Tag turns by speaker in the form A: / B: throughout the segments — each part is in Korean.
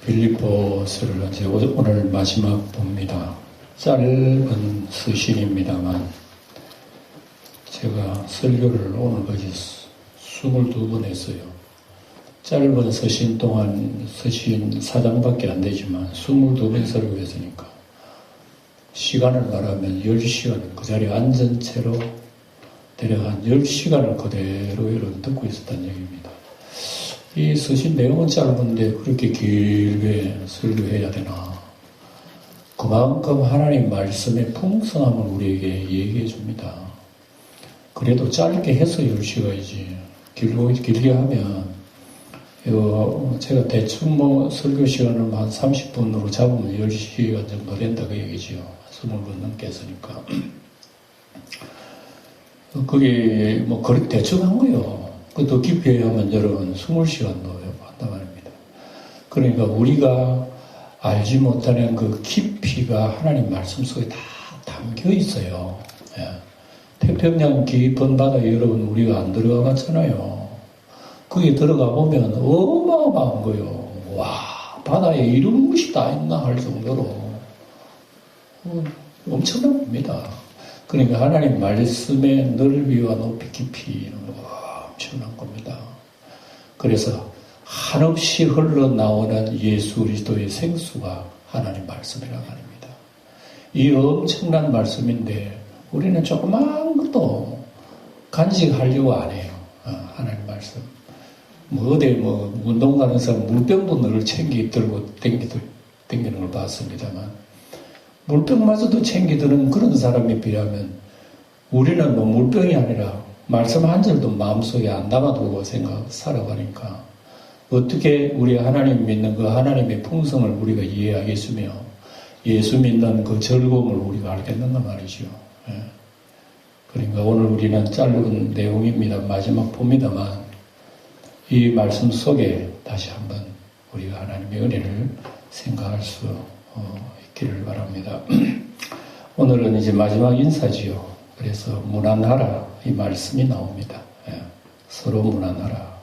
A: 빌립보서를 이제 오늘 마지막 봅니다. 짧은 서신입니다만 제가 설교를 오늘까지 22번 했어요. 짧은 서신 동안 서신 4장밖에 안 되지만 22번 설교했으니까 시간을 말하면 10시간 그 자리에 앉은 채로 대략 한 10시간을 그대로 여러분 듣고 있었다는 얘기입니다. 이 서신 내용은 짧은데 그렇게 길게 설교해야 되나? 그만큼 하나님 말씀의 풍성함을 우리에게 얘기해 줍니다. 그래도 짧게 해서 10시간이지 길게 하면 제가 대충 설교 시간을 한 30분으로 잡으면 10시간 정도 된다 그 얘기지요. 20번 넘게 했으니까. 그게 그렇게 대충 한 거예요. 더 깊이 하면 여러분 20시간도 한단 말입니다. 그러니까 우리가 알지 못하는 그 깊이가 하나님 말씀 속에 다 담겨 있어요. 예. 태평양 깊은 바다에 여러분 우리가 안 들어가 봤잖아요. 거기 들어가 보면 어마어마한 거예요. 와, 바다에 이런 것이 다 있나 할 정도로 엄청난 겁니다. 그러니까 하나님 말씀의 넓이와 높이 깊이는 엄청난 겁니다. 그래서 한없이 흘러나오는 예수 그리스도의 생수가 하나님 말씀이라고 합니다. 이 엄청난 말씀인데 우리는 조그만 것도 간직하려고 안 해요. 하나님 말씀. 어디 운동 가는 사람 물병도 늘 들고 댕기는 걸 봤습니다만 물병마저도 챙기드는 그런 사람에 비하면 우리는 물병이 아니라 말씀 한 절도 마음속에 안 담아두고 살아가니까 어떻게 우리 하나님 믿는 그 하나님의 풍성을 우리가 이해하겠으며 예수 믿는 그 즐거움을 우리가 알겠는가 말이죠. 예. 그러니까 오늘 우리는 짧은 내용입니다. 마지막 봅니다만 이 말씀 속에 다시 한번 우리가 하나님의 은혜를 생각할 수 있기를 바랍니다. 오늘은 이제 마지막 인사지요. 그래서 문안하라 이 말씀이 나옵니다. 예. 서로 문안하라.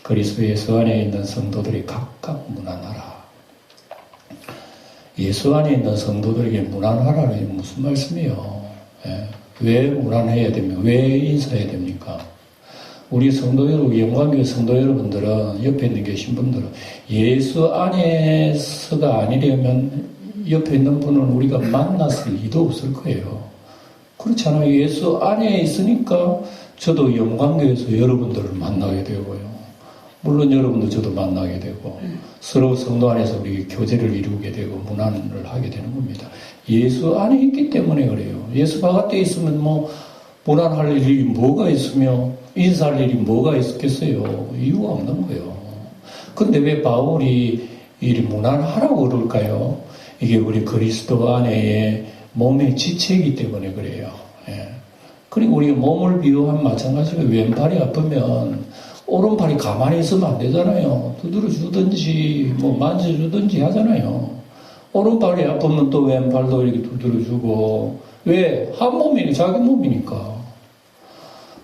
A: 그리스도 예수 안에 있는 성도들이 각각 문안하라. 예수 안에 있는 성도들에게 문안하라는 무슨 말씀이에요? 예. 왜 문안해야 됩니까? 왜 인사해야 됩니까? 우리 성도 여러분, 영광교회 성도 여러분들은 옆에 있는 계신 분들은 예수 안에서가 아니려면 옆에 있는 분을 우리가 만났을 리도 없을 거예요. 그렇잖아요. 예수 안에 있으니까 저도 영광교회에서 여러분들을 만나게 되고요. 물론 여러분도 저도 만나게 되고 서로 성도 안에서 우리 교제를 이루게 되고 문안을 하게 되는 겁니다. 예수 안에 있기 때문에 그래요. 예수 바깥에 있으면 문안할 일이 뭐가 있으며 인사할 일이 뭐가 있겠어요. 이유가 없는 거예요. 그런데 왜 바울이 이 문안하라고 그럴까요? 이게 우리 그리스도 안에의 몸의 지체이기 때문에 그래요. 예. 그리고 우리가 몸을 비유하면 마찬가지로 왼팔이 아프면 오른팔이 가만히 있으면 안 되잖아요. 두드려 주든지 만져주든지 하잖아요. 오른팔이 아프면 또 왼팔도 이렇게 두드려 주고 왜? 한 몸이니까 자기 몸이니까.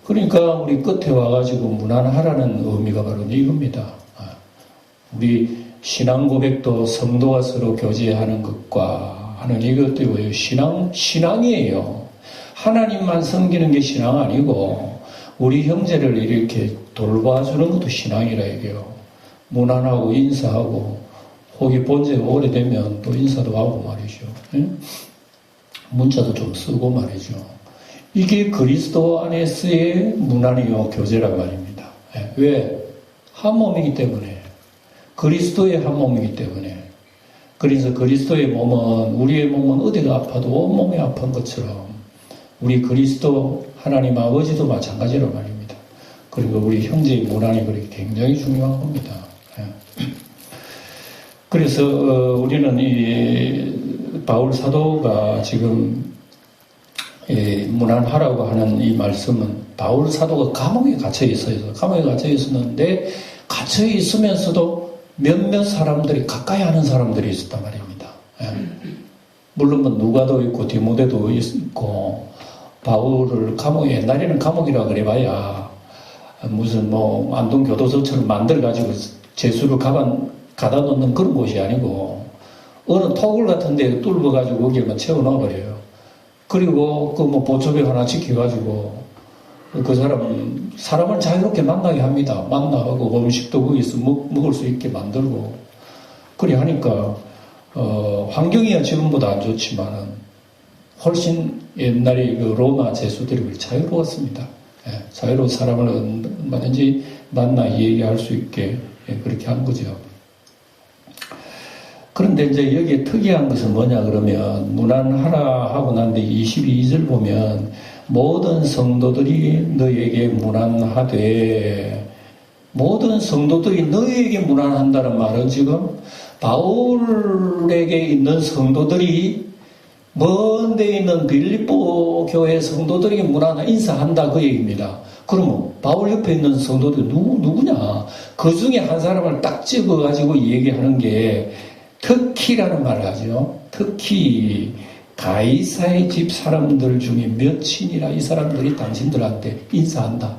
A: 그러니까 우리 끝에 와가지고 문안하라는 의미가 바로 이겁니다. 우리 신앙 고백도 성도가 서로 교제하는 것과 하는 이것도 뭐예요? 신앙이에요. 하나님만 섬기는 게 신앙 아니고 우리 형제를 이렇게 돌봐주는 것도 신앙이라 이게요. 문안하고 인사하고 혹이 본제가 오래되면 또 인사도 하고 말이죠. 예? 문자도 좀 쓰고 말이죠. 이게 그리스도 안에서의 문안이요 교제란 말입니다. 예? 왜? 한 몸이기 때문에. 그리스도의 한 몸이기 때문에. 그래서 그리스도의 몸은 우리의 몸은 어디가 아파도 온몸이 아픈 것처럼 우리 그리스도 하나님 아버지도 마찬가지란 말입니다. 그리고 우리 형제의 문안이 그렇게 굉장히 중요한 겁니다. 예. 그래서 우리는 이 바울 사도가 지금 문안하라고 하는 이 말씀은 바울 사도가 감옥에 갇혀 있어요. 감옥에 갇혀 있었는데 갇혀 있으면서도 몇몇 사람들이 가까이 하는 사람들이 있었단 말입니다. 예. 물론 누가도 있고 디모데도 있고 바울을 감옥에 옛날에는 감옥이라 그래봐야 무슨 안동 교도소처럼 만들어가지고 재수를 가다 놓는 그런 곳이 아니고 어느 토굴 같은 데 뚫어가지고 거기에만 채워넣어버려요. 그리고 그 뭐 보초벽 하나 지켜가지고 그 사람을 자유롭게 만나게 합니다. 만나고 음식도 거기서 먹을 수 있게 만들고 그래 하니까 환경이야 지금보다 안 좋지만은 훨씬 옛날에 그 로마 제수들이 자유로웠습니다. 예, 자유로운 사람을 얼마든지 만나 얘기할 수 있게 그렇게 한 거죠. 그런데 이제 여기에 특이한 것은 뭐냐 그러면 문안하라 하고 난데 22절 보면 모든 성도들이 너에게 문안하되 모든 성도들이 너에게 문안한다는 말은 지금 바울에게 있는 성도들이 먼 데 있는 빌립보 교회 성도들에게 문안하 인사한다 그 얘기입니다. 그러면 바울 옆에 있는 성도들이 누구냐? 그 중에 한 사람을 딱 찍어가지고 얘기하는 게 특히라는 말을 하죠. 특히 가이사의 집 사람들 중에 몇이니라 이 사람들이 당신들한테 인사한다.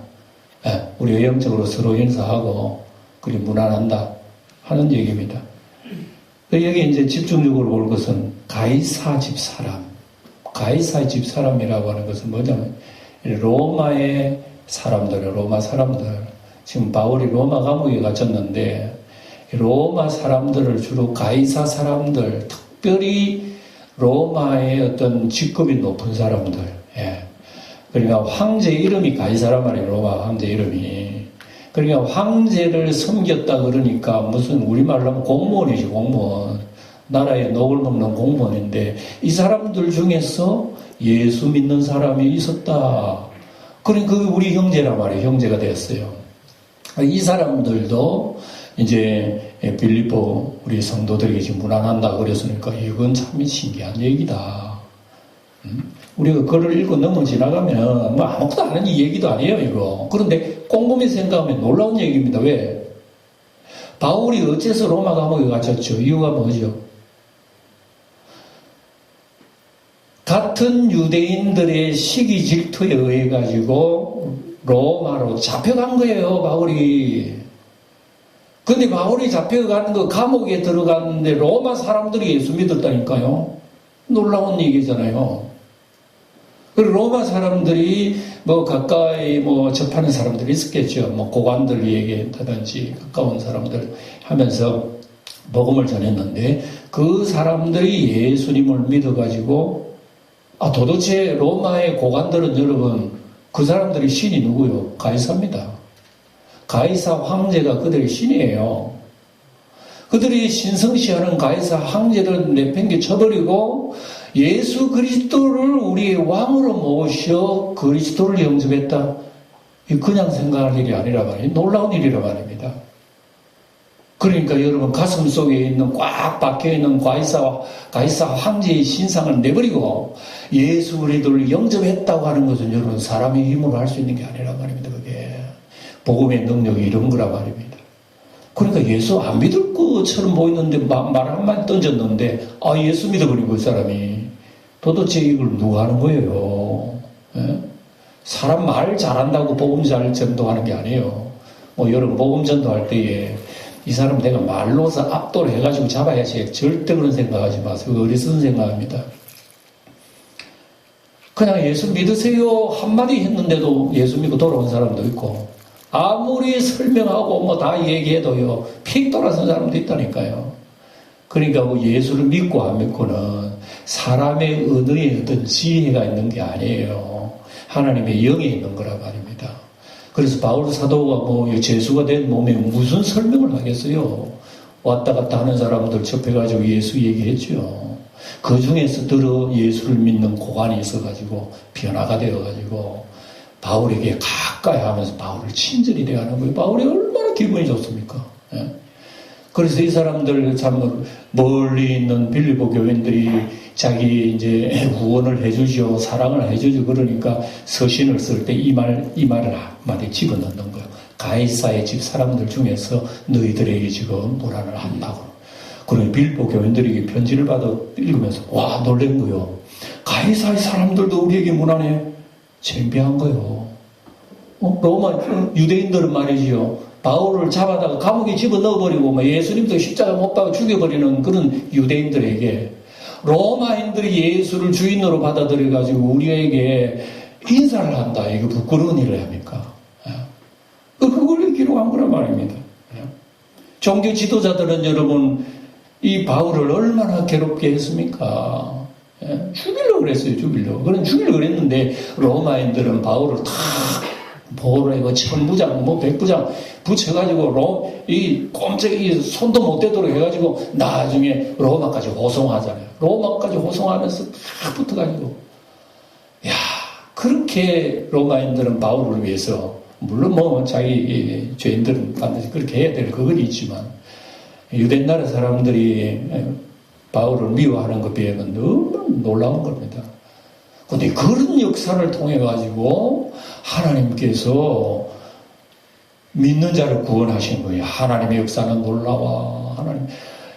A: 예, 우리 외형적으로 서로 인사하고 그리 문안한다 하는 얘기입니다. 여기 이제 집중적으로 볼 것은 가이사 집 사람. 가이사의 집 사람이라고 하는 것은 뭐냐면 로마의 사람들, 로마 사람들. 지금 바울이 로마 감옥에 갇혔는데 로마 사람들을 주로 가이사 사람들, 특별히 로마의 어떤 직급이 높은 사람들. 예. 그러니까 황제 이름이 가이사란 말이에요. 로마 황제 이름이. 그러니까 황제를 섬겼다 그러니까 무슨 우리말로 하면 공무원이지 공무원. 나라에 녹을 먹는 공무원인데 이 사람들 중에서 예수 믿는 사람이 있었다. 그러니까 그게 우리 형제란 말이에요. 형제가 됐어요. 이 사람들도 이제 빌립보 우리 성도들에게 지금 문안한다 그랬으니까 이건 참 신기한 얘기다. 우리가 글을 읽고 넘어 지나가면 뭐 아무것도 안 하는 얘기도 아니에요 이거. 그런데 꼼꼼히 생각하면 놀라운 얘기입니다. 왜? 바울이 어째서 로마 감옥에 갇혔죠? 이유가 뭐죠? 같은 유대인들의 시기 질투에 의해 가지고 로마로 잡혀간 거예요 바울이. 근데 바울이 잡혀가는 거 감옥에 들어갔는데 로마 사람들이 예수 믿었다니까요. 놀라운 얘기잖아요. 그리고 로마 사람들이 뭐 가까이 뭐 접하는 사람들이 있었겠죠. 뭐 고관들 얘기했다든지 가까운 사람들 하면서 복음을 전했는데 그 사람들이 예수님을 믿어가지고 도대체 로마의 고관들은 여러분 그 사람들이 신이 누구요? 가이사입니다. 가이사 황제가 그들의 신이에요. 그들이 신성시하는 가이사 황제를 내팽개 쳐버리고 예수 그리스도를 우리의 왕으로 모셔 그리스도를 영접했다. 그냥 생각할 일이 아니라 말이에요. 놀라운 일이라 말입니다. 그러니까 여러분 가슴 속에 있는 꽉 박혀있는 가이사 황제의 신상을 내버리고 예수 그리스도를 영접했다고 하는 것은 여러분 사람의 힘으로 할 수 있는 게 아니라 말입니다. 그게 복음의 능력이 이런 거라 말입니다. 그러니까 예수 안 믿을 것처럼 보이는데 말 한마디 던졌는데 예수 믿어버린 그 사람이 도대체 이걸 누가 하는 거예요? 예? 사람 말 잘한다고 복음 잘 전도하는 게 아니에요. 뭐 여러분 복음 전도할 때에 이 사람 내가 말로서 압도를 해가지고 잡아야지 절대 그런 생각하지 마세요. 어리석은 생각합니다. 그냥 예수 믿으세요 한마디 했는데도 예수 믿고 돌아온 사람도 있고 아무리 설명하고 뭐 다 얘기해도요 픽 돌아선 사람도 있다니까요. 그러니까 예수를 믿고 안 믿고는 사람의 언어에 어떤 지혜가 있는 게 아니에요. 하나님의 영에 있는 거라 말입니다. 그래서 바울 사도가 뭐 재수가 된 몸에 무슨 설명을 하겠어요. 왔다 갔다 하는 사람들 접해가지고 예수 얘기했죠. 그 중에서 들어 예수를 믿는 고관이 있어가지고 변화가 되어가지고 바울에게 가까이 하면서 바울을 친절히 대하는 거예요. 바울이 얼마나 기분이 좋습니까? 예? 그래서 이 사람들 참 멀리 있는 빌립보 교인들이 자기 이제 후원을 해주죠. 사랑을 해주죠. 그러니까 서신을 쓸 때 이 말을 한마디 집어넣는 거예요. 가이사의 집 사람들 중에서 너희들에게 지금 문안을 한다고. 그러니 빌립보 교인들에게 편지를 받아 읽으면서 와 놀란 거예요. 가이사의 사람들도 우리에게 문안해. 창피한 거예요. 로마 유대인들은 말이지요. 바울을 잡아다가 감옥에 집어넣어버리고 뭐 예수님도 십자가 못 박아 죽여버리는 그런 유대인들에게 로마인들이 예수를 주인으로 받아들여가지고 우리에게 인사를 한다. 이거 부끄러운 일을 합니까? 그걸 기록한 거란 말입니다. 종교 지도자들은 여러분 이 바울을 얼마나 괴롭게 했습니까? 죽이려고 그랬어요. 죽이려고. 그런 죽이려고 그랬는데 로마인들은 바울을 다 보호를 해고 천부장 뭐 백부장 붙여가지고 이 꼼짝이 손도 못 대도록 해가지고 나중에 로마까지 호송하잖아요. 로마까지 호송하면서 다 붙어가지고 그렇게 로마인들은 바울을 위해서 물론 뭐 자기 죄인들은 반드시 그렇게 해야 될 그건 있지만 유대 나라 사람들이 바울을 미워하는 것 비하면 너무 놀라운 겁니다. 그런데 그런 역사를 통해 가지고 하나님께서 믿는 자를 구원하신 거예요. 하나님의 역사는 놀라워.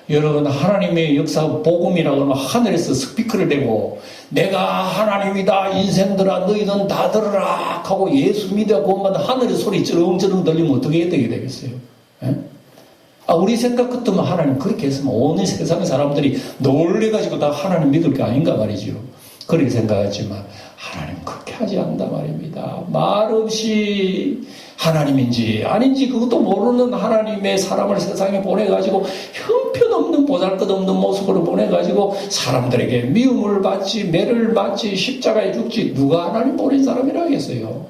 A: 여러분 하나님의 역사 복음이라고 하면 하늘에서 스피커를 대고 내가 하나님이다 인생들아 너희는 다 들으라 하고 예수 믿어 구원받아 하늘의 소리 쩌렁쩌렁 들리면 어떻게 해야 되겠어요? 우리 생각 같으면 하나님 그렇게 했으면 온 세상의 사람들이 놀래가지고 다 하나님 믿을 게 아닌가 말이죠. 그렇게 생각하지만 하나님 그렇게 하지 않는다 말입니다. 말없이 하나님인지 아닌지 그것도 모르는 하나님의 사람을 세상에 보내가지고 형편없는 보잘것없는 모습으로 보내가지고 사람들에게 미움을 받지 매를 받지 십자가에 죽지 누가 하나님 보낸 사람이라 하겠어요.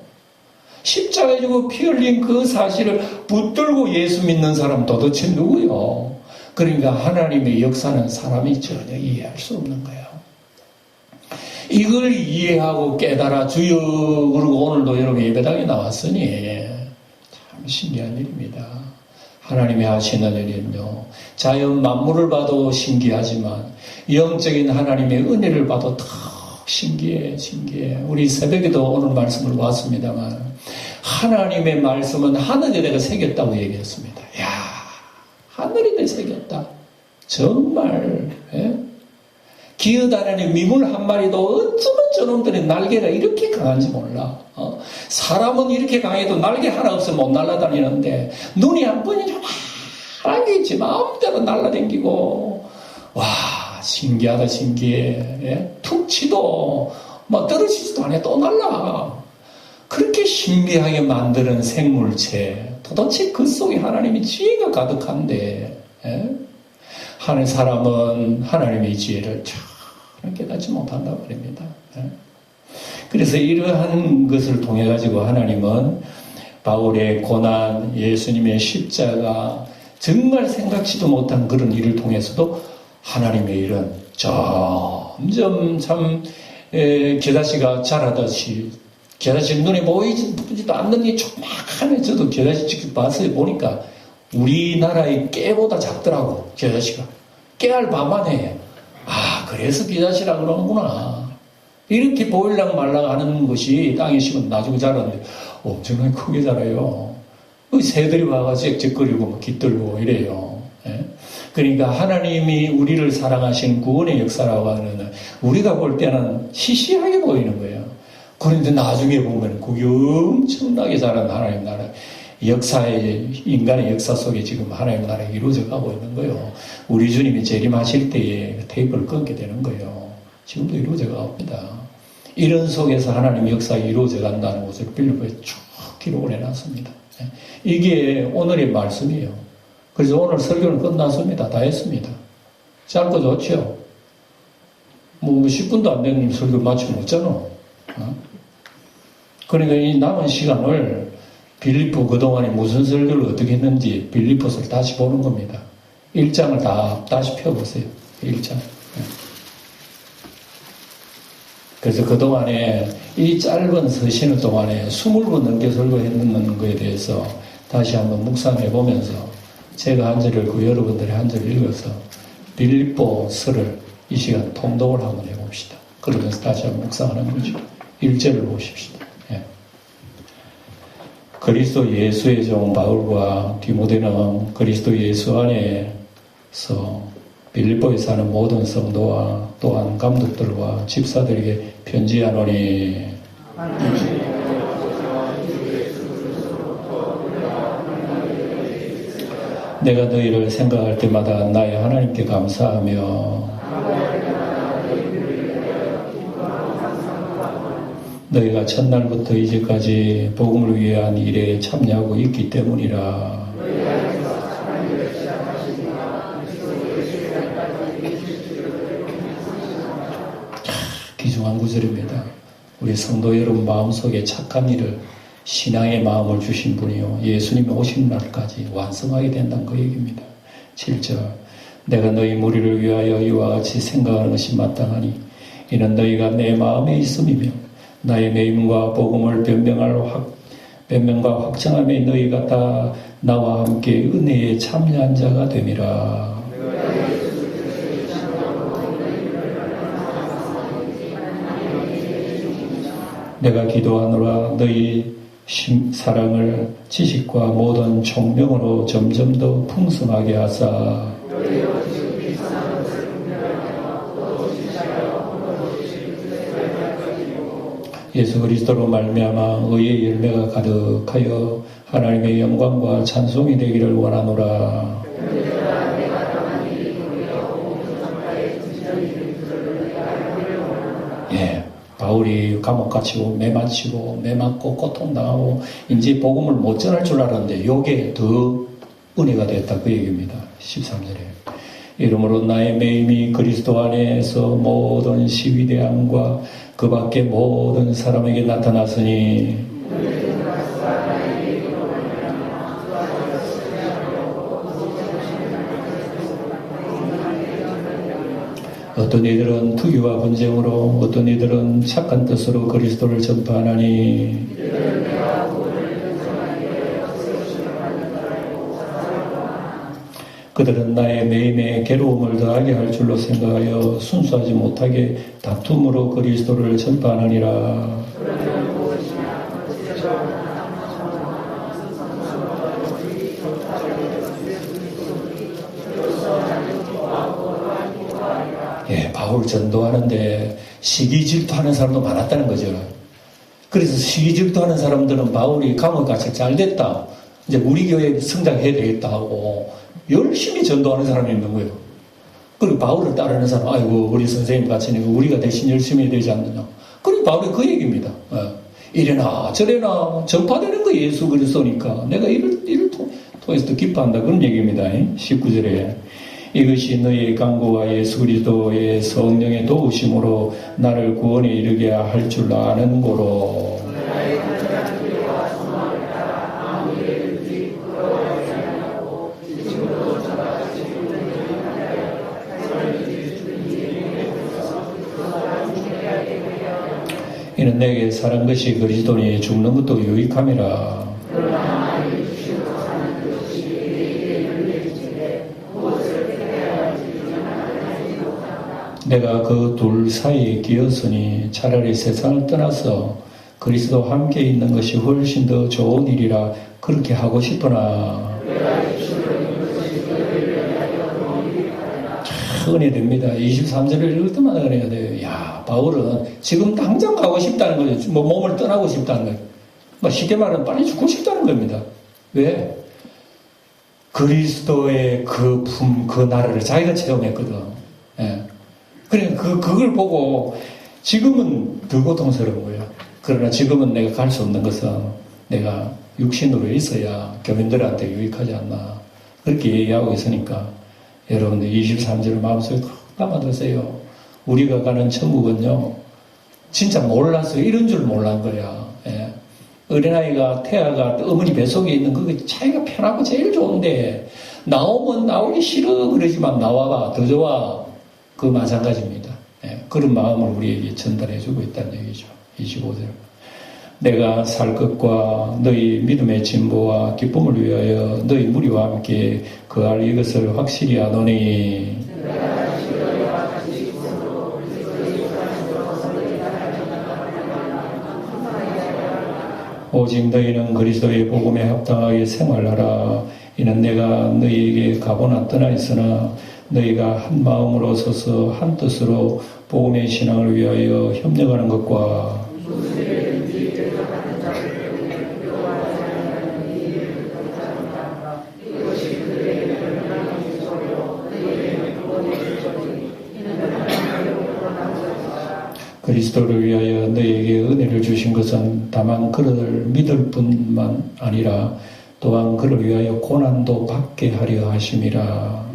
A: 십자가에 죽고 피 흘린 그 사실을 붙들고 예수 믿는 사람 도대체 누구요? 그러니까 하나님의 역사는 사람이 전혀 이해할 수 없는 거예요. 이걸 이해하고 깨달아 주여 그러고 오늘도 여러분 예배당에 나왔으니 참 신기한 일입니다. 하나님이 하시는 일은요. 자연 만물을 봐도 신기하지만 영적인 하나님의 은혜를 봐도 더 신기해. 우리 새벽에도 오늘 말씀을 봤습니다만 하나님의 말씀은 하늘에 내가 새겼다고 얘기했습니다. 하늘에 내가 새겼다. 정말 기어다니는 미물 한 마리도 어쩌면 저놈들의 날개가 이렇게 강한지 몰라. 사람은 이렇게 강해도 날개 하나 없으면 못 날아다니는데 눈이 한 번이 조그만 게 있지 마음대로 날아다니고 와 신기하다 신기해. 툭 치도 막 떨어지지도 않아 또 날아. 그렇게 신비하게 만드는 생물체 도대체 그 속에 하나님의 지혜가 가득한데 하는 사람은 하나님의 지혜를 잘 깨닫지 못한다 말입니다. 그래서 이러한 것을 통해 가지고 하나님은 바울의 고난, 예수님의 십자가 정말 생각지도 못한 그런 일을 통해서도 하나님의 일은 점점 참 겨자씨가 자라듯이 겨자씨 눈에 보이지도 않는 게 조그맣네. 저도 겨자씨 직접 봤어요. 보니까 우리나라의 깨보다 작더라고. 겨자씨가 깨알바만해. 그래서 겨자씨라 그러는구나. 이렇게 보일랑 말랑 하는 것이 땅에 심으면 나중에 자라는데 엄청나게 크게 자라요. 새들이 와가지고 쨉쨉거리고 깃들고 이래요. 그러니까 하나님이 우리를 사랑하시는 구원의 역사라고 하는 우리가 볼 때는 시시하게 보이는 거예요. 그런데 나중에 보면 그게 엄청나게 자란 하나님 나라 역사의 인간의 역사 속에 지금 하나님 나라가 이루어져 가고 있는 거예요. 우리 주님이 재림하실 때에 테이프를 끊게 되는 거예요. 지금도 이루어져 가고 있습니다. 이런 속에서 하나님의 역사가 이루어져 간다는 것을 빌립보에 쭉 기록을 해놨습니다. 이게 오늘의 말씀이에요. 그래서 오늘 설교는 끝났습니다. 다 했습니다. 짧고 좋죠? 뭐 10분도 안 되는 설교 마치면 없잖아. 그러니까 이 남은 시간을 빌립보 그동안에 무슨 설교를 어떻게 했는지 빌립보서를 다시 보는 겁니다. 1장을 다시 펴보세요. 1장. 그래서 그동안에 이 짧은 서신을 동안에 20번 넘게 설교했는 것에 대해서 다시 한번 묵상해 보면서 제가 한 절을 여러분들이 한 절을 읽어서 빌립보서를 이 시간 통독을 한번 해봅시다. 그러면서 다시 한번 묵상하는 거죠. 1절을 보십시다. 그리스도 예수의 종 바울과 디모데는 그리스도 예수 안에서 빌립보에 사는 모든 성도와 또한 감독들과 집사들에게 편지하노니 내가 너희를 생각할 때마다 나의 하나님께 감사하며 너희가 첫날부터 이제까지 복음을 위한 일에 참여하고 있기 때문이라. 귀중한 구절입니다. 우리 성도 여러분 마음속에 착한 일을, 신앙의 마음을 주신 분이요 예수님이 오신 날까지 완성하게 된다는 그 얘기입니다. 7절 내가 너희 무리를 위하여 이와 같이 생각하는 것이 마땅하니 이는 너희가 내 마음에 있음이며 나의 매임과 복음을 변명과 확정함에 너희가 다 나와 함께 은혜에 참여한 자가 됨이라. 내가 기도하노라 너희 사랑을 지식과 모든 총명으로 점점 더 풍성하게 하사 예수 그리스도로 말미암아 의의 열매가 가득하여 하나님의 영광과 찬송이 되기를 원하노라. 예, 바울이 감옥 갇히고 매 맞고 고통당하고 이제 복음을 못 전할 줄 알았는데 요게 더 은혜가 됐다 그 얘기입니다. 13절에 이러므로 나의 매임이 그리스도 안에서 모든 시위대함과 그 밖에 모든 사람에게 나타났으니 어떤 이들은 투기와 분쟁으로 어떤 이들은 착한 뜻으로 그리스도를 전파하나니 그들은 나의 매임에 괴로움을 더하게 할 줄로 생각하여 순수하지 못하게 다툼으로 그리스도를 전파하느니라. 예, 바울 전도하는데 시기 질투하는 사람도 많았다는 거죠. 그래서 시기 질투하는 사람들은 바울이 감옥같이 잘 됐다, 이제 우리 교회 성장해야 되겠다 하고 열심히 전도하는 사람이 있는 거예요. 그리고 바울을 따르는 사람, 아이고 우리 선생님 같이 우리가 대신 열심히 해야 되지 않느냐. 그리고 바울이 그 얘기입니다. 이래나 저래나 전파되는 거 예수 그리스도니까 내가 이를 통해서 더 기뻐한다, 그런 얘기입니다. 19절에 이것이 너희의 간구와 예수 그리스도의 성령의 도우심으로 나를 구원에 이르게 할 줄 아는 고로. 이는 내게 사는 것이 그리스도니 죽는 것도 유익함이라. 내가 그 둘 사이에 끼었으니 차라리 세상을 떠나서 그리스도와 함께 있는 것이 훨씬 더 좋은 일이라 그렇게 하고 싶으나 은혜됩니다. 23절을 읽을 때마다 그래야 돼요. 야, 바울은 지금 당장 가고 싶다는 거죠. 몸을 떠나고 싶다는 거예요. 쉽게 말하면 빨리 죽고 싶다는 겁니다. 왜? 그리스도의 그 나라를 자기가 체험했거든. 예. 그러니까 그걸 보고 지금은 더 고통스러운 거예요. 그러나 지금은 내가 갈 수 없는 것은 내가 육신으로 있어야 교민들한테 유익하지 않나, 그렇게 얘기하고 있으니까 여러분들 23절을 마음속에 꼭 담아두세요. 우리가 가는 천국은요, 진짜 몰랐어요. 이런 줄 몰란 거야. 예. 어린아이가, 태아가 어머니 뱃속에 있는 그게 자기가 편하고 제일 좋은데, 나오면 나오기 싫어 그러지만 나와봐 더 좋아. 그 마찬가지입니다. 예. 그런 마음을 우리에게 전달해주고 있다는 얘기죠. 25절. 내가 살 것과 너희 믿음의 진보와 기쁨을 위하여 너희 무리와 함께 그할 이것을 확실히 하노니 오직 너희는 그리스도의 복음에 합당하게 생활하라. 이는 내가 너희에게 가보나 떠나 있으나 너희가 한 마음으로 서서 한 뜻으로 복음의 신앙을 위하여 협력하는 것과 그리스도를 위하여 너에게 은혜를 주신 것은 다만 그를 믿을 뿐만 아니라 또한 그를 위하여 고난도 받게 하려 하심이라.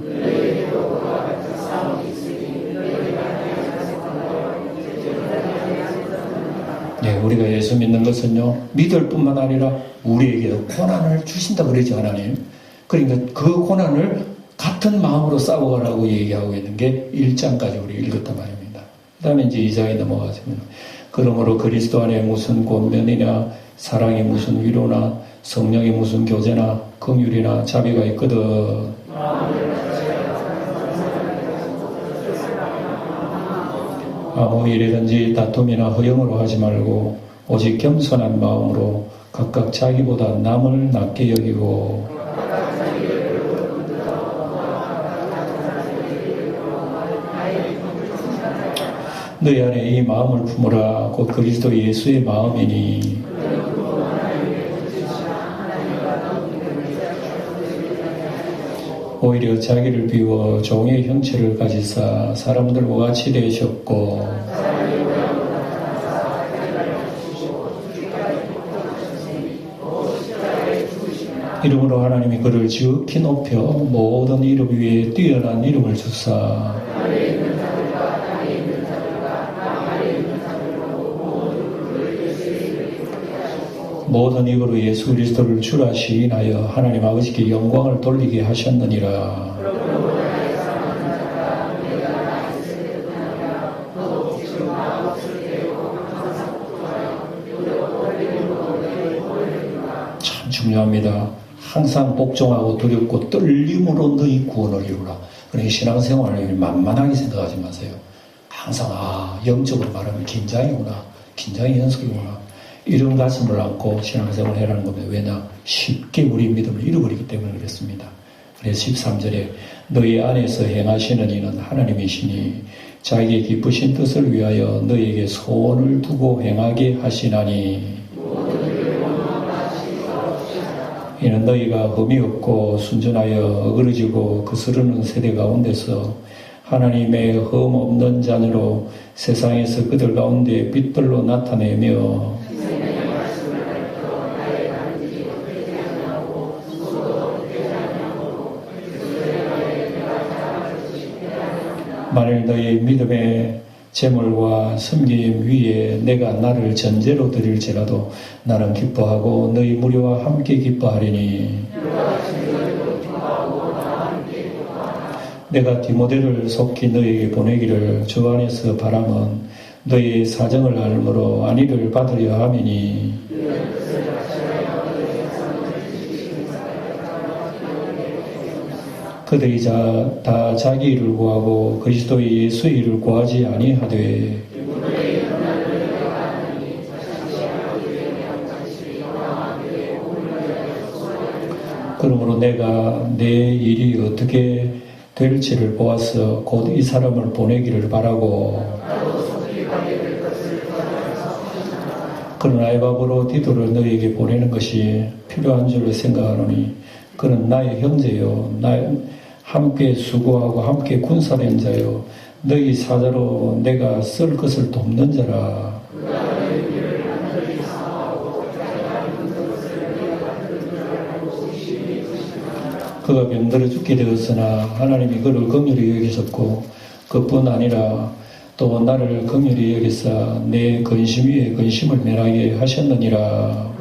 A: 네, 우리가 예수 믿는 것은요, 믿을 뿐만 아니라 우리에게 고난을 주신다 그러죠, 하나님. 그러니까 그 고난을 같은 마음으로 싸워가라고 얘기하고 있는 게 1장까지 우리 읽었단 말입니다. 그 다음에 이제 2장에 넘어가시면, 그러므로 그리스도 안에 무슨 권면이나 사랑이 무슨 위로나 성령이 무슨 교제나 긍휼이나 자비가 있거든. 아무 일이든지 다툼이나 허영으로 하지 말고 오직 겸손한 마음으로 각각 자기보다 남을 낮게 여기고 너희 안에 이 마음을 품으라. 곧 그리스도 예수의 마음이니 오히려 자기를 비워 종의 형체를 가지사 사람들과 같이 되셨고 이름으로 하나님이 그를 지극히 높여 모든 이름 위에 뛰어난 이름을 주사 모든 입으로 예수 그리스도를 주라 시인하여 하나님 아버지께 영광을 돌리게 하셨느니라. 참 중요합니다. 항상 복종하고 두렵고 떨림으로 너희 구원을 이루라. 그러니 신앙생활을 만만하게 생각하지 마세요. 항상 영적으로 말하면 긴장이구나. 긴장이 연속이구나. 이런 가슴을 안고 신앙생활을 해라는 겁니다. 왜냐? 쉽게 우리 믿음을 잃어버리기 때문에 그렇습니다. 그래서 13절에 너희 안에서 행하시는 이는 하나님이시니 자기의 기쁘신 뜻을 위하여 너희에게 소원을 두고 행하게 하시나니 이는 너희가 흠이 없고 순전하여 어그러지고 거스르는 세대 가운데서 하나님의 흠 없는 자녀로 세상에서 그들 가운데 빛들로 나타내며 만일 너희 믿음의 재물과 섬김 위에 내가 나를 전제로 드릴지라도 나는 기뻐하고 너희 무리와 함께 기뻐하리니 내가 디모데를 속히 너희에게 보내기를 주 안에서 바람은 너희의 사정을 알므로 안위를 받으려 함이니 그들이 다 자기 일을 구하고 그리스도의 예수의 일을 구하지 아니하되 그러므로 내가 내 일이 어떻게 될지를 보아서 곧 이 사람을 보내기를 바라고 그러나 에바브로 디도를 너희에게 보내는 것이 필요한 줄 생각하노니 그는 나의 형제요 함께 수고하고 함께 군사된 자요 너희 사자로 내가 쓸 것을 돕는 자라. 그가 병들어 죽게 되었으나 하나님이 그를 긍휼히 여기셨고 그뿐 아니라 또 나를 긍휼히 여기사 내 근심 위에 근심을 면하게 하셨느니라.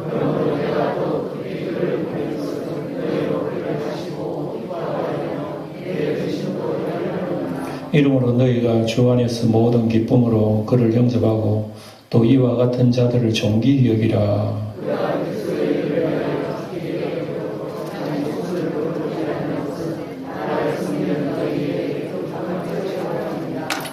A: 이러므로 너희가 주 안에서 모든 기쁨으로 그를 영접하고 또 이와 같은 자들을 존귀히 여기라.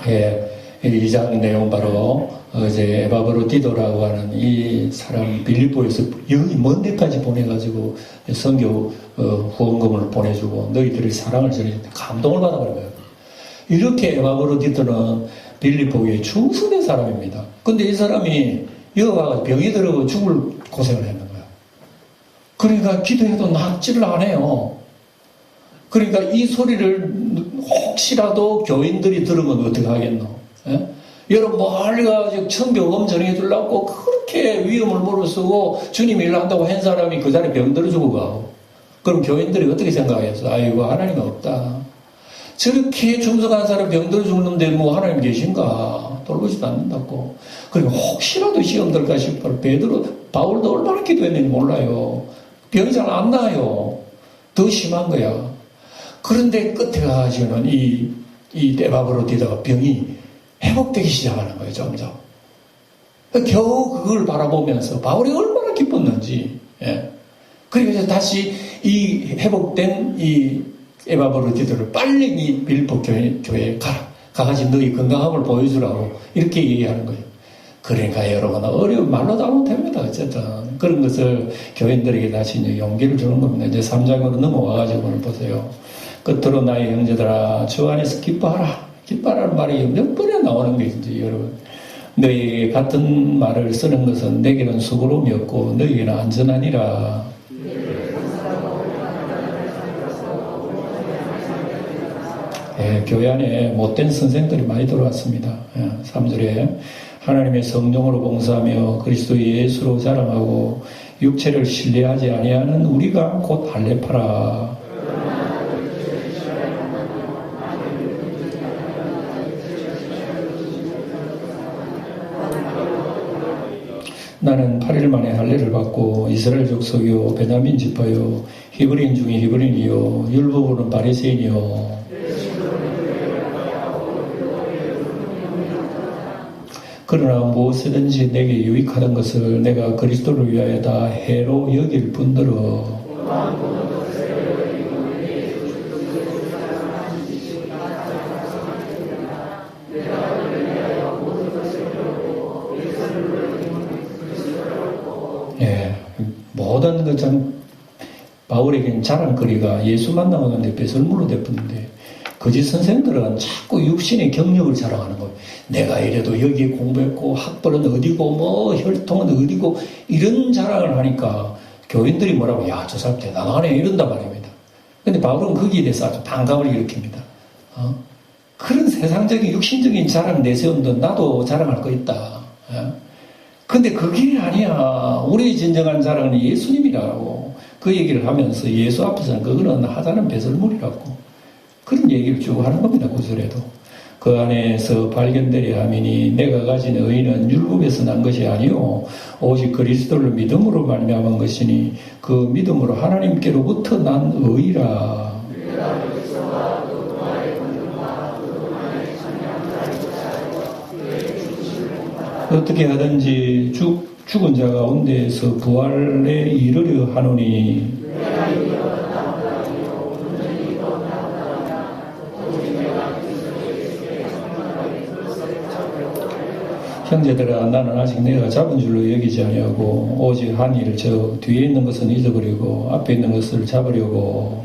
A: 예, 이 장 내용 바로 이제 에바브로디도라고 하는 이 사람 빌립보에서 여기 먼 데까지 보내가지고 선교 후원금을 보내주고 너희들의 사랑을 전해줄 때 감동을 받아버린 거예요. 이렇게 에바브로디도는 빌립보에 충성된 사람입니다. 근데 이 사람이 여기 병이 들어 죽을 고생을 했는 거야. 그러니까 기도해도 낫지를 않아요. 그러니까 이 소리를 혹시라도 교인들이 들으면 어떻게 하겠노? 예? 여러분 멀리 가서 천병음 전해 주려고 그렇게 위험을 무릅쓰고 주님 일을 한다고 한 사람이 그 자리에 병들어 죽어가고, 그럼 교인들이 어떻게 생각해서 아이고 하나님 없다. 저렇게 충성한 사람 병들어 죽는데 뭐 하나님 계신가? 돌보지도 않는다고. 그리고 혹시라도 시험 들까 싶어 바울도 얼마나 기도했는지 몰라요. 병이 잘 안 나요. 더 심한 거야. 그런데 끝에 가서는 이 에바브로디다가 병이 회복되기 시작하는 거예요, 점점. 겨우 그걸 바라보면서 바울이 얼마나 기뻤는지. 예. 그래서 다시 이 회복된 이 에바브로디들을 빨리 이 빌립보 교회에 가라. 가가지고 너희 건강함을 보여주라고 이렇게 얘기하는 거예요. 그러니까 여러분 어려운 말로도 안 못합니다. 어쨌든 그런 것을 교인들에게 다시 이제 용기를 주는 겁니다. 이제 3장으로 넘어와가지고 오늘 보세요. 끝으로 나의 형제들아 주 안에서 기뻐하라. 기뻐하라는 말이 몇 번이나 나오는 게 이제 여러분. 너희에게 같은 말을 쓰는 것은 내게는 수고로움이 없고 너희에게는 안전하니라. 예, 교회 안에 못된 선생들이 많이 들어왔습니다. 3절에 하나님의 성령으로 봉사하며 그리스도 예수로 자랑하고 육체를 신뢰하지 아니하는 우리가 곧 할례파라. 나는 8일 만에 할례를 받고 이스라엘 족속이요 베냐민 지파요 히브리인 중에 히브리인이요 율법으로는 바리새인이요. 그러나 무엇이든지 내게 유익하던 것을 내가 그리스도를 위하여 다 해로 여길 뿐더러 예, 모든 것은 바울에게는 자랑거리가 예수 만나고는데 배설물로 됐는데 거짓 선생들은 자꾸 육신의 경력을 자랑하는 거예요. 내가 이래도 여기에 공부했고 학벌은 어디고 뭐 혈통은 어디고 이런 자랑을 하니까 교인들이 뭐라고 야 저 사람 대단하네 이런단 말입니다. 근데 바울은 거기에 대해서 아주 반감을 일으킵니다. 그런 세상적인 육신적인 자랑 내세운데 나도 자랑할 거 있다. 근데 그 길이 아니야. 우리의 진정한 자랑은 예수님이라고 그 얘기를 하면서 예수 앞에서는 그거는 하자는 배설물이라고 그런 얘기를 쭉 하는 겁니다. 구절에도. 그 안에서 발견되려 함이니 내가 가진 의는 율법에서 난 것이 아니요 오직 그리스도를 믿음으로 말미암은 것이니 그 믿음으로 하나님께로부터 난 의라. 어떻게 하든지 죽은 자 가운데에서 부활에 이르려 하노니 형제들아 나는 아직 내가 잡은 줄로 여기지 아니하고 오직 한 일을 저 뒤에 있는 것은 잊어버리고 앞에 있는 것을 잡으려고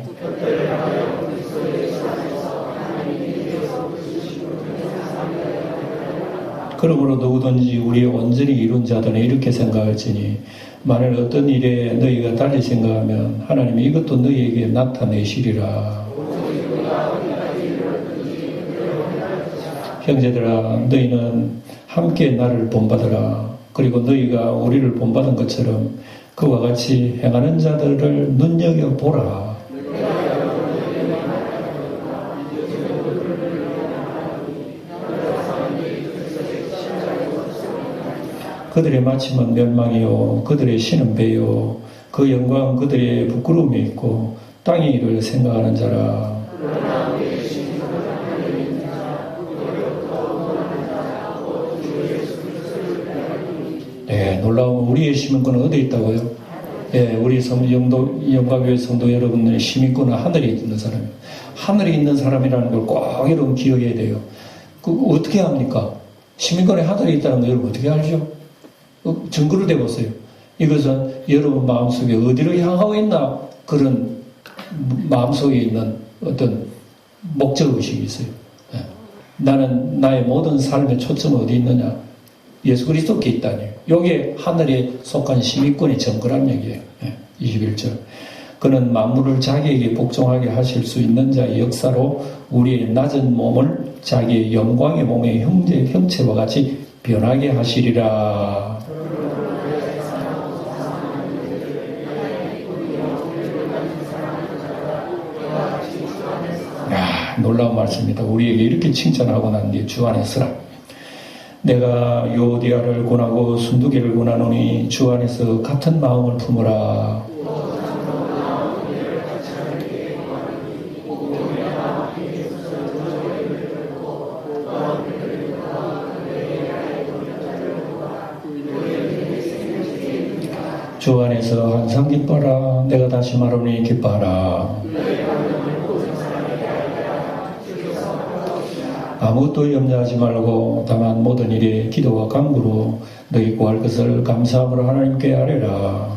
A: 그러므로 누구든지 우리의 온전히 이룬 자들은 이렇게 생각할지니 만일 어떤 일에 너희가 달리 생각하면 하나님이 이것도 너희에게 나타내시리라. 형제들아 너희는 함께 나를 본받으라. 그리고 너희가 우리를 본받은 것처럼 그와 같이 행하는 자들을 눈여겨보라. 그들의 마침은 멸망이요 그들의 신은 배요 그 영광은 그들의 부끄러움이 있고 땅의 일을 생각하는 자라. 네, 놀라운 우리의 시민권은 어디에 있다고요? 네, 우리 영광교회 성도 여러분들의 시민권은 하늘에 있는 사람이에요. 하늘에 있는 사람이라는 걸 꼭 여러분 기억해야 돼요. 그 어떻게 합니까? 시민권이 하늘에 있다는 거 여러분 어떻게 알죠? 증거를 대보세요. 이것은 여러분 마음속에 어디로 향하고 있나 그런 마음속에 있는 어떤 목적의식이 있어요. 네. 나는 나의 모든 삶의 초점은 어디 있느냐? 예수 그리스도께 있다니. 요게 하늘에 속한 시민권의 증거란 얘기예요. 21절. 그는 만물을 자기에게 복종하게 하실 수 있는 자의 역사로 우리의 낮은 몸을 자기의 영광의 몸의 형체와 같이 변하게 하시리라. 놀라운 말씀입니다. 우리에게 이렇게 칭찬하고 난 뒤에 주 안에 서라. 내가 요디아를 권하고 순두개를 권하노니 주 안에서 같은 마음을 품으라. 주 안에서 항상 기뻐라. 내가 다시 말하노니 기뻐하라. 아무것도 염려하지 말고 다만 모든 일에 기도와 간구로 너희 구할 것을 감사함으로 하나님께 아뢰라.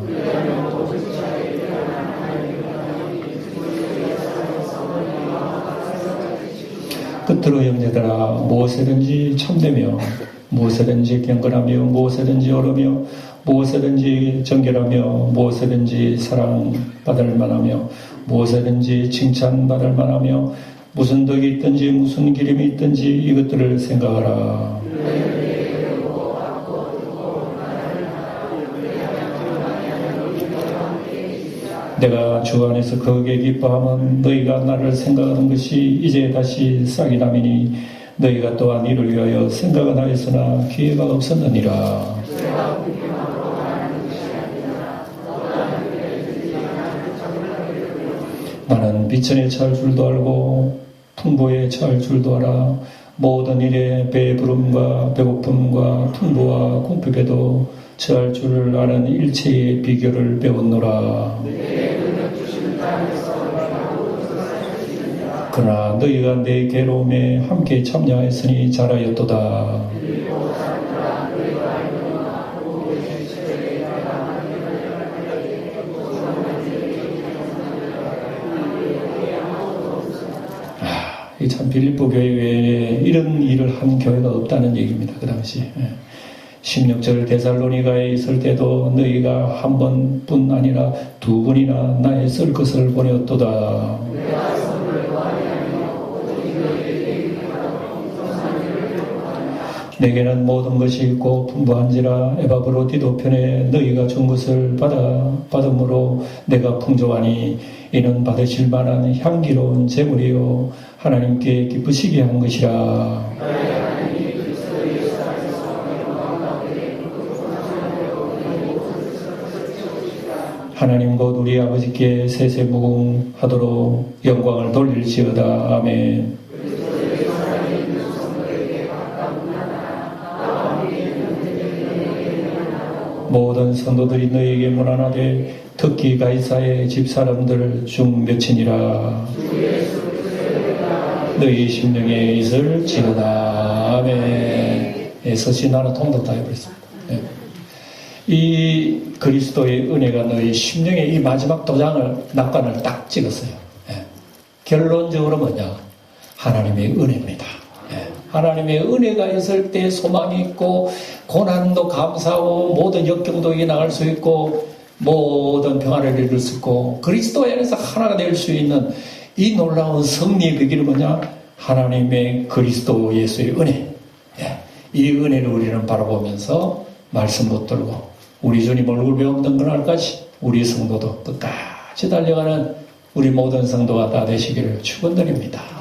A: 끝으로 형제들아, 무엇이든지 참되며 무엇이든지 경건하며 무엇이든지 옳으며 무엇이든지 정결하며 무엇이든지 사랑받을 만하며 무엇이든지 칭찬받을 만하며 무슨 덕이 있든지 무슨 기림이 있든지 이것들을 생각하라. 내가 주 안에서 거기에 기뻐하면 너희가 나를 생각하는 것이 이제 다시 싹이 나미니 너희가 또한 이를 위하여 생각은 하였으나 기회가 없었느니라. 나는 비천에 처할 줄도 알고 풍부에 처할 줄도 알아. 모든 일에 배부름과 배고픔과 풍부와 궁핍에도 처할 줄을 아는 일체의 비결을 배웠노라. 그러나 너희가 내 괴로움에 함께 참여하였으니 잘하였도다. 참 빌립보 교회 외에 이런 일을 한 교회가 없다는 얘기입니다. 그 당시 16절 데살로니가에 있을 때도 너희가 한 번뿐 아니라 두 번이나 나의 쓸 것을 보내었도다. 내게는 모든 것이 있고 풍부한지라 에바브로디도 편에 너희가 준 것을 받음으로 내가 풍족하니 이는 받으실 만한 향기로운 제물이요 하나님께 기쁘시게 한 것이라. 하나님 곧 우리 아버지께 세세무궁하도록 영광을 돌릴지어다. 아멘. 모든 성도들이 너희에게 문안하되 특히 가이사의 집사람들 중 몇이니라. 너희 심령에 있을지어다. 아멘. 서신 하나 통독 다 해버렸습니다. 이 그리스도의 은혜가 너희 심령에 이 마지막 도장을 낙관을 딱 찍었어요. 결론적으로 뭐냐? 하나님의 은혜입니다. 하나님의 은혜가 있을 때 소망이 있고 고난도 감사하고 모든 역경도 이겨나갈 수 있고 모든 평안을 이룰 수 있고 그리스도 안에서 하나가 될 수 있는 이 놀라운 승리의 비결은 뭐냐? 하나님의 그리스도 예수의 은혜. 이 은혜를 우리는 바라보면서 말씀 붙들고 우리 주님 얼굴 배우던 그날까지 우리 성도도 끝까지 달려가는 우리 모든 성도가 다 되시기를 축원드립니다.